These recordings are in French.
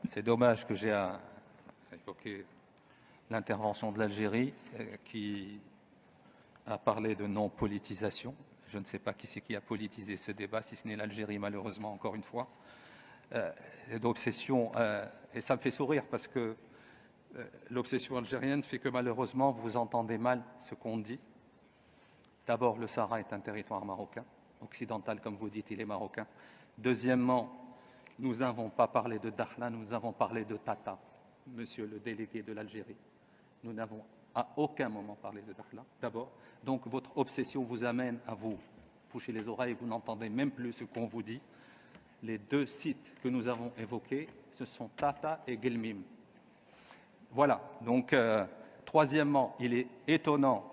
C'est dommage que j'ai à évoquer l'intervention de l'Algérie qui a parlé de non-politisation. Je ne sais pas qui c'est qui a politisé ce débat, si ce n'est l'Algérie, malheureusement, encore une fois. D'obsession, et ça me fait sourire parce que l'obsession algérienne fait que malheureusement vous entendez mal ce qu'on dit. D'abord, le Sahara est un territoire marocain, occidental comme vous dites, il est marocain. Deuxièmement, nous n'avons pas parlé de Dakhla, nous avons parlé de Tata, monsieur le délégué de l'Algérie. Nous n'avons à aucun moment parlé de Dakhla, d'abord. Donc votre obsession vous amène à vous boucher les oreilles, vous n'entendez même plus ce qu'on vous dit. Les deux sites que nous avons évoqués, ce sont Tata et Guelmim. Voilà. Donc, troisièmement, il est étonnant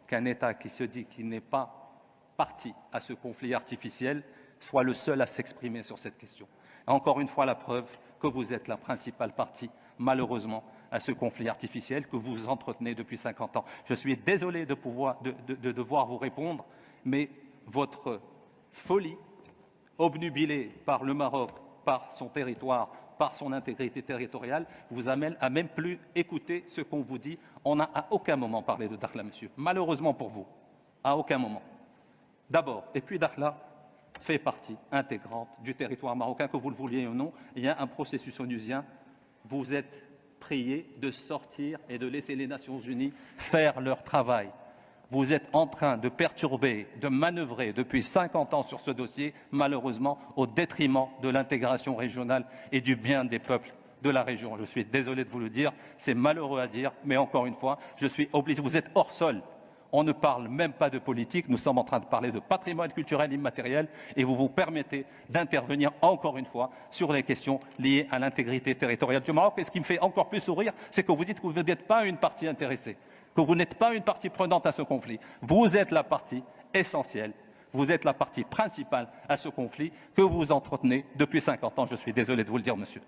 qu'un État qui se dit qu'il n'est pas parti à ce conflit artificiel soit le seul à s'exprimer sur cette question. Et encore une fois, la preuve que vous êtes la principale partie, malheureusement, à ce conflit artificiel que vous entretenez depuis 50 ans. Je suis désolé de devoir vous répondre, mais votre folie, obnubilé par le Maroc, par son territoire, par son intégrité territoriale, vous amène à même plus écouter ce qu'on vous dit. On n'a à aucun moment parlé de Dakhla, monsieur. Malheureusement pour vous, à aucun moment. D'abord, et puis Dakhla fait partie intégrante du territoire marocain, que vous le vouliez ou non. Il y a un processus onusien. Vous êtes prié de sortir et de laisser les Nations Unies faire leur travail. Vous êtes en train de perturber, de manœuvrer depuis 50 ans sur ce dossier, malheureusement, au détriment de l'intégration régionale et du bien des peuples de la région. Je suis désolé de vous le dire, c'est malheureux à dire, mais encore une fois, je suis obligé. Vous êtes hors sol. On ne parle même pas de politique, nous sommes en train de parler de patrimoine culturel immatériel et vous vous permettez d'intervenir encore une fois sur les questions liées à l'intégrité territoriale du Maroc. Et ce qui me fait encore plus sourire, c'est que vous dites que vous n'êtes pas une partie intéressée, que vous n'êtes pas une partie prenante à ce conflit. Vous êtes la partie essentielle, vous êtes la partie principale à ce conflit que vous entretenez depuis 50 ans. Je suis désolé de vous le dire, monsieur.